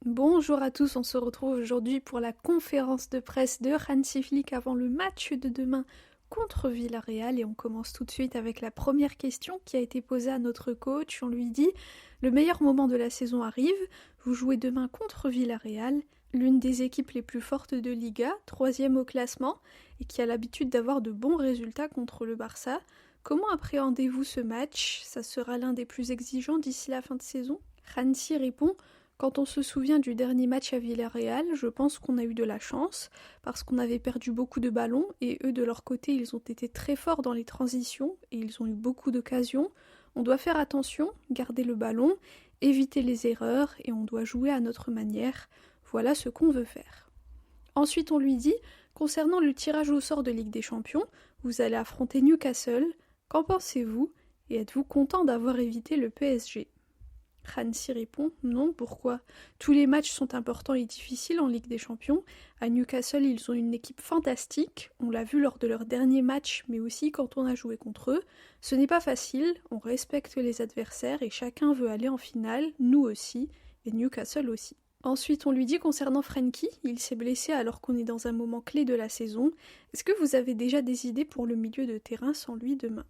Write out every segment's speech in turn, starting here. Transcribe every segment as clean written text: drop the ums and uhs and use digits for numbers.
Bonjour à tous, on se retrouve aujourd'hui pour la conférence de presse de Hansi Flick avant le match de demain contre Villarreal et on commence tout de suite avec la première question qui a été posée à notre coach. On lui dit: le meilleur moment de la saison arrive, vous jouez demain contre Villarreal, l'une des équipes les plus fortes de Liga, 3e au classement et qui a l'habitude d'avoir de bons résultats contre le Barça. Comment appréhendez-vous ce match? Ça sera l'un des plus exigeants d'ici la fin de saison? Hansi répond: quand on se souvient du dernier match à Villarreal, je pense qu'on a eu de la chance, parce qu'on avait perdu beaucoup de ballons, et eux de leur côté ils ont été très forts dans les transitions, et ils ont eu beaucoup d'occasions. On doit faire attention, garder le ballon, éviter les erreurs, et on doit jouer à notre manière. Voilà ce qu'on veut faire. Ensuite on lui dit: concernant le tirage au sort de Ligue des Champions, vous allez affronter Newcastle, qu'en pensez-vous, et êtes-vous content d'avoir évité le PSG? Hansi répond: non, pourquoi? Tous les matchs sont importants et difficiles en Ligue des Champions. À Newcastle, ils ont une équipe fantastique. On l'a vu lors de leur dernier match, mais aussi quand on a joué contre eux. Ce n'est pas facile, on respecte les adversaires et chacun veut aller en finale, nous aussi, et Newcastle aussi. Ensuite, on lui dit concernant Frenkie, il s'est blessé alors qu'on est dans un moment clé de la saison. Est-ce que vous avez déjà des idées pour le milieu de terrain sans lui demain?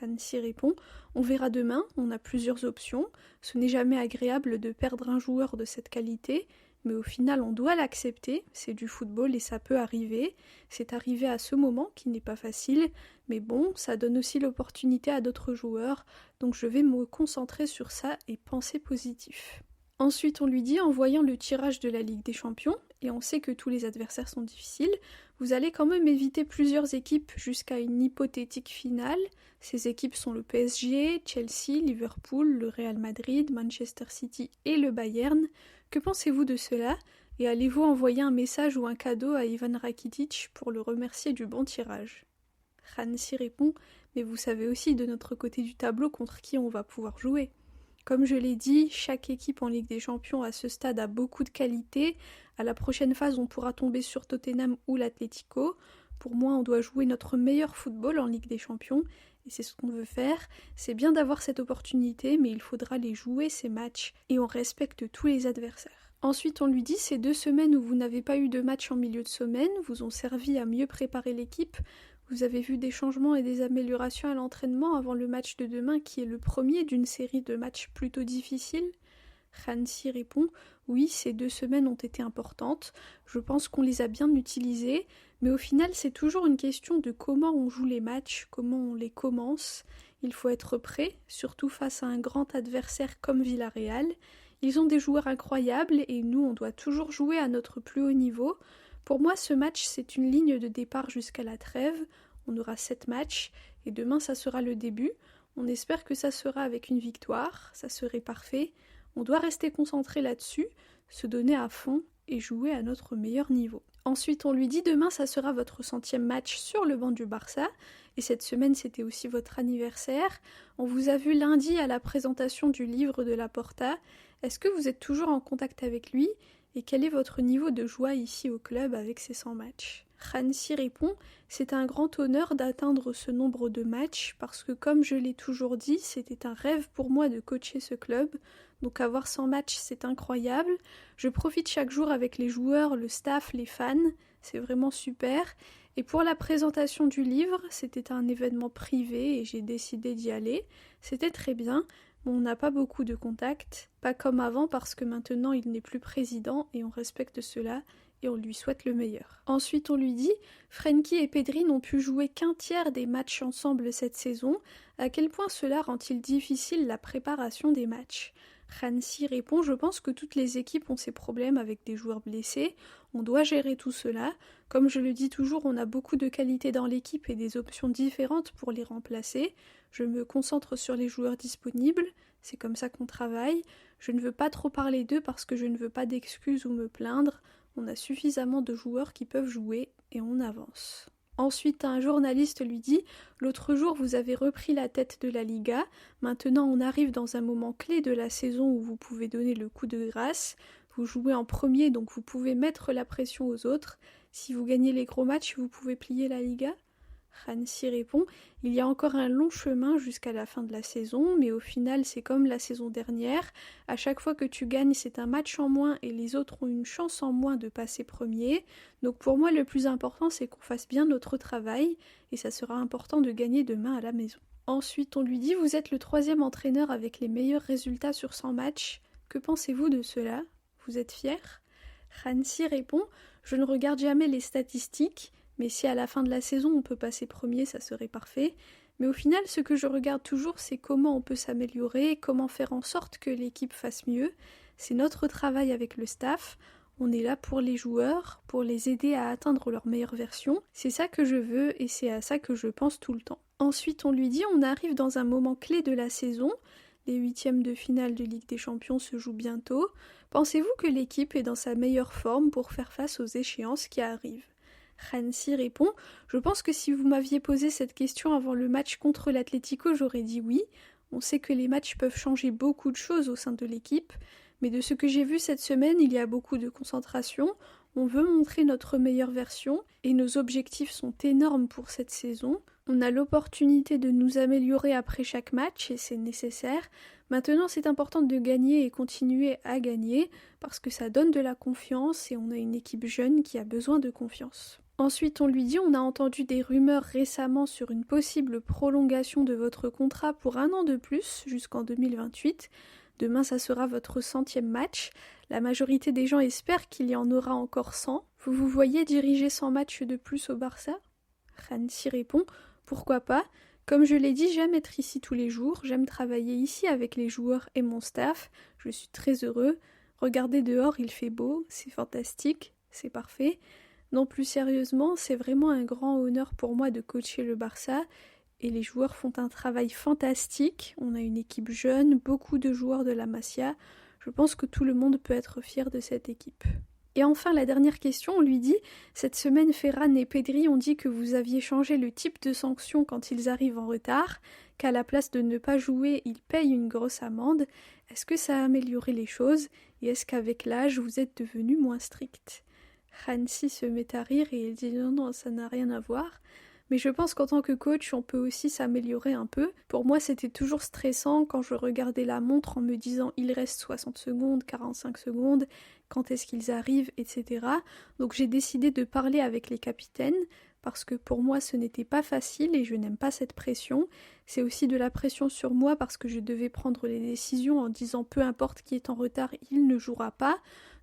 Hansi répond: on verra demain, on a plusieurs options. Ce n'est jamais agréable de perdre un joueur de cette qualité, mais au final on doit l'accepter, c'est du football et ça peut arriver. C'est arrivé à ce moment qui n'est pas facile, mais bon, ça donne aussi l'opportunité à d'autres joueurs, donc je vais me concentrer sur ça et penser positif. Ensuite, on lui dit, en voyant le tirage de la Ligue des Champions, et on sait que tous les adversaires sont difficiles, vous allez quand même éviter plusieurs équipes jusqu'à une hypothétique finale. Ces équipes sont le PSG, Chelsea, Liverpool, le Real Madrid, Manchester City et le Bayern. Que pensez-vous de cela? Et allez-vous envoyer un message ou un cadeau à Ivan Rakitic pour le remercier du bon tirage? Hansi répond: mais vous savez aussi de notre côté du tableau contre qui on va pouvoir jouer. Comme je l'ai dit, chaque équipe en Ligue des Champions à ce stade a beaucoup de qualité. À la prochaine phase, on pourra tomber sur Tottenham ou l'Atlético. Pour moi, on doit jouer notre meilleur football en Ligue des Champions, et c'est ce qu'on veut faire. C'est bien d'avoir cette opportunité, mais il faudra les jouer, ces matchs, et on respecte tous les adversaires. Ensuite, on lui dit: ces 2 semaines où vous n'avez pas eu de match en milieu de semaine vous ont servi à mieux préparer l'équipe. Vous avez vu des changements et des améliorations à l'entraînement avant le match de demain qui est le premier d'une série de matchs plutôt difficiles? Hansi répond: oui, ces 2 semaines ont été importantes, je pense qu'on les a bien utilisées, mais au final c'est toujours une question de comment on joue les matchs, comment on les commence. Il faut être prêt, surtout face à un grand adversaire comme Villarreal. Ils ont des joueurs incroyables et nous on doit toujours jouer à notre plus haut niveau. Pour moi, ce match, c'est une ligne de départ jusqu'à la trêve. On aura 7 matchs et demain, ça sera le début. On espère que ça sera avec une victoire, ça serait parfait. On doit rester concentré là-dessus, se donner à fond et jouer à notre meilleur niveau. Ensuite, on lui dit: demain, ça sera votre 100e match sur le banc du Barça. Et cette semaine, c'était aussi votre anniversaire. On vous a vu lundi à la présentation du livre de Laporta. Est-ce que vous êtes toujours en contact avec lui? Et quel est votre niveau de joie ici au club avec ces 100 matchs? Hansi répond: c'est un grand honneur d'atteindre ce nombre de matchs parce que, comme je l'ai toujours dit, c'était un rêve pour moi de coacher ce club. Donc avoir 100 matchs, c'est incroyable. Je profite chaque jour avec les joueurs, le staff, les fans. C'est vraiment super. Et pour la présentation du livre, c'était un événement privé et j'ai décidé d'y aller. C'était très bien. On n'a pas beaucoup de contacts, pas comme avant parce que maintenant il n'est plus président et on respecte cela et on lui souhaite le meilleur. Ensuite on lui dit: Frenkie et Pedri n'ont pu jouer qu'un tiers des matchs ensemble cette saison, à quel point cela rend-il difficile la préparation des matchs? Hansi répond: je pense que toutes les équipes ont ces problèmes avec des joueurs blessés, on doit gérer tout cela. Comme je le dis toujours, on a beaucoup de qualités dans l'équipe et des options différentes pour les remplacer. Je me concentre sur les joueurs disponibles, c'est comme ça qu'on travaille. Je ne veux pas trop parler d'eux parce que je ne veux pas d'excuses ou me plaindre. On a suffisamment de joueurs qui peuvent jouer et on avance. Ensuite, un journaliste lui dit: l'autre jour, vous avez repris la tête de la Liga. Maintenant, on arrive dans un moment clé de la saison où vous pouvez donner le coup de grâce. Vous jouez en premier, donc vous pouvez mettre la pression aux autres. Si vous gagnez les gros matchs, vous pouvez plier la Liga? Hansi répond: il y a encore un long chemin jusqu'à la fin de la saison, mais au final c'est comme la saison dernière. À chaque fois que tu gagnes, c'est un match en moins et les autres ont une chance en moins de passer premier. Donc pour moi, le plus important, c'est qu'on fasse bien notre travail et ça sera important de gagner demain à la maison. Ensuite, on lui dit: vous êtes le 3e entraîneur avec les meilleurs résultats sur 100 matchs. Que pensez-vous de cela? Vous êtes fier? Hansi répond: je ne regarde jamais les statistiques, mais si à la fin de la saison on peut passer premier, ça serait parfait. Mais au final, ce que je regarde toujours, c'est comment on peut s'améliorer, comment faire en sorte que l'équipe fasse mieux. C'est notre travail avec le staff. On est là pour les joueurs, pour les aider à atteindre leur meilleure version. C'est ça que je veux et c'est à ça que je pense tout le temps. Ensuite, on lui dit: on arrive dans un moment clé de la saison. Les 8e de finale de Ligue des Champions se jouent bientôt. Pensez-vous que l'équipe est dans sa meilleure forme pour faire face aux échéances qui arrivent? Hansi répond: je pense que si vous m'aviez posé cette question avant le match contre l'Atlético, j'aurais dit oui. On sait que les matchs peuvent changer beaucoup de choses au sein de l'équipe, mais de ce que j'ai vu cette semaine, il y a beaucoup de concentration. On veut montrer notre meilleure version et nos objectifs sont énormes pour cette saison. On a l'opportunité de nous améliorer après chaque match et c'est nécessaire. Maintenant, c'est important de gagner et continuer à gagner parce que ça donne de la confiance et on a une équipe jeune qui a besoin de confiance. Ensuite, on lui dit: on a entendu des rumeurs récemment sur une possible prolongation de votre contrat pour 1 an de plus jusqu'en 2028. Demain, ça sera votre 100e match. La majorité des gens espèrent qu'il y en aura encore 100. Vous vous voyez diriger 100 matchs de plus au Barça? Hansi répond: pourquoi pas? Comme je l'ai dit, j'aime être ici tous les jours, j'aime travailler ici avec les joueurs et mon staff, je suis très heureux. Regardez dehors, il fait beau, c'est fantastique, c'est parfait. Non, plus sérieusement, c'est vraiment un grand honneur pour moi de coacher le Barça et les joueurs font un travail fantastique. On a une équipe jeune, beaucoup de joueurs de la Masia. Je pense que tout le monde peut être fier de cette équipe. Et enfin, la dernière question, on lui dit: cette semaine, Ferran et Pedri ont dit que vous aviez changé le type de sanction quand ils arrivent en retard, qu'à la place de ne pas jouer, ils payent une grosse amende. Est-ce que ça a amélioré les choses? Et est-ce qu'avec l'âge, vous êtes devenu moins strict? Hansi se met à rire et il dit: non, ça n'a rien à voir. Mais je pense qu'en tant que coach, on peut aussi s'améliorer un peu. Pour moi, c'était toujours stressant quand je regardais la montre en me disant: il reste 60 secondes, 45 secondes, quand est-ce qu'ils arrivent, etc. Donc j'ai décidé de parler avec les capitaines, parce que pour moi ce n'était pas facile et je n'aime pas cette pression. C'est aussi de la pression sur moi parce que je devais prendre les décisions en disant: peu importe qui est en retard, il ne jouera pas.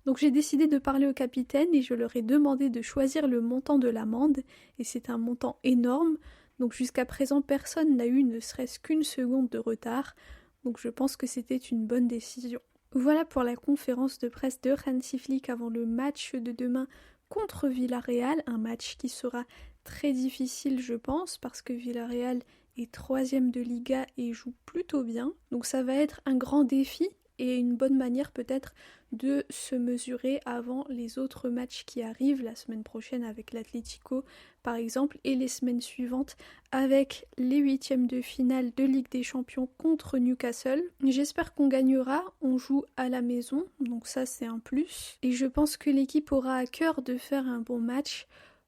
Donc j'ai décidé de parler au capitaine et je leur ai demandé de choisir le montant de l'amende, et c'est un montant énorme, donc jusqu'à présent personne n'a eu ne serait-ce qu'une seconde de retard, donc je pense que c'était une bonne décision. Voilà pour la conférence de presse de Hansi Flick avant le match de demain contre Villarreal, un match qui sera très difficile je pense, parce que Villarreal est 3e de Liga et joue plutôt bien, donc ça va être un grand défi et une bonne manière peut-être de se mesurer avant les autres matchs qui arrivent la semaine prochaine avec l'Atlético par exemple et les semaines suivantes avec les 8e de finale de Ligue des Champions contre Newcastle. J'espère qu'on gagnera, on joue à la maison, donc ça c'est un plus. Et je pense que l'équipe aura à cœur de faire un bon match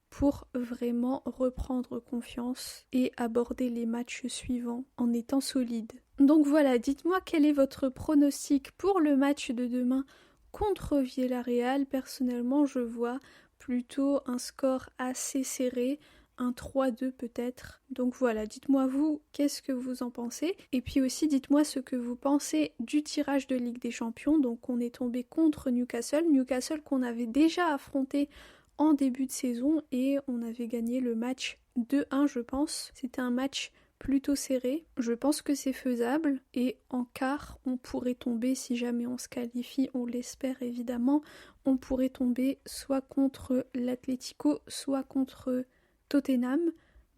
pour vraiment reprendre confiance et aborder les matchs suivants en étant solide. Donc voilà, dites-moi quel est votre pronostic pour le match de demain contre Villarreal. Personnellement, je vois plutôt un score assez serré, un 3-2 peut-être. Donc voilà, dites-moi vous, qu'est-ce que vous en pensez? Et puis aussi, dites-moi ce que vous pensez du tirage de Ligue des Champions. Donc on est tombé contre Newcastle qu'on avait déjà affronté en début de saison et on avait gagné le match 2-1 je pense. C'était un match plutôt serré. Je pense que c'est faisable et en quart on pourrait tomber, si jamais on se qualifie, on l'espère évidemment, on pourrait tomber soit contre l'Atlético, soit contre Tottenham.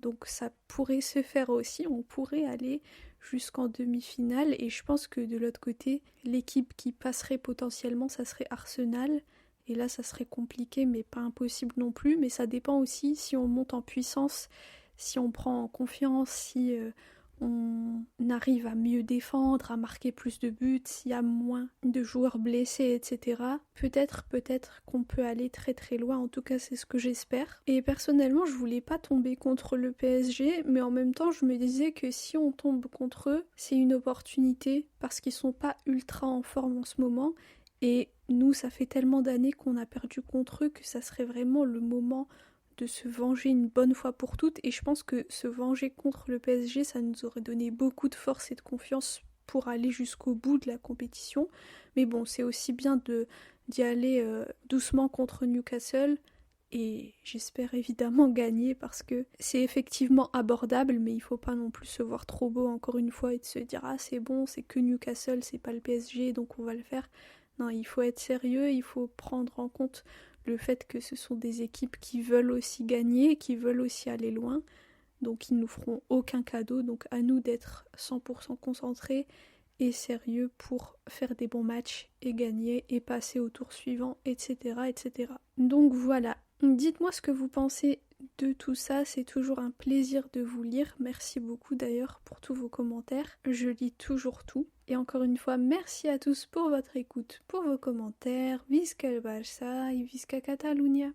Donc ça pourrait se faire aussi, on pourrait aller jusqu'en demi-finale et je pense que de l'autre côté, l'équipe qui passerait potentiellement, ça serait Arsenal. Et là, ça serait compliqué, mais pas impossible non plus. Mais ça dépend aussi si on monte en puissance, si on prend en confiance, si on arrive à mieux défendre, à marquer plus de buts, s'il y a moins de joueurs blessés, etc. Peut-être qu'on peut aller très très loin, en tout cas c'est ce que j'espère. Et personnellement je voulais pas tomber contre le PSG, mais en même temps je me disais que si on tombe contre eux, c'est une opportunité parce qu'ils sont pas ultra en forme en ce moment. Et nous, ça fait tellement d'années qu'on a perdu contre eux que ça serait vraiment le moment de se venger une bonne fois pour toutes. Et je pense que se venger contre le PSG, ça nous aurait donné beaucoup de force et de confiance pour aller jusqu'au bout de la compétition. Mais bon, c'est aussi bien d'y aller doucement contre Newcastle. Et j'espère évidemment gagner parce que c'est effectivement abordable, mais il faut pas non plus se voir trop beau encore une fois et de se dire ah c'est bon, c'est que Newcastle, c'est pas le PSG, donc on va le faire. Non, il faut être sérieux, il faut prendre en compte le fait que ce sont des équipes qui veulent aussi gagner, qui veulent aussi aller loin, donc ils nous feront aucun cadeau, donc à nous d'être 100% concentrés et sérieux pour faire des bons matchs et gagner et passer au tour suivant, etc. etc. Donc voilà, dites-moi ce que vous pensez de tout ça, c'est toujours un plaisir de vous lire. Merci beaucoup d'ailleurs pour tous vos commentaires, je lis toujours tout. Et encore une fois, merci à tous pour votre écoute, pour vos commentaires. Visca el Barça et Visca Catalunya.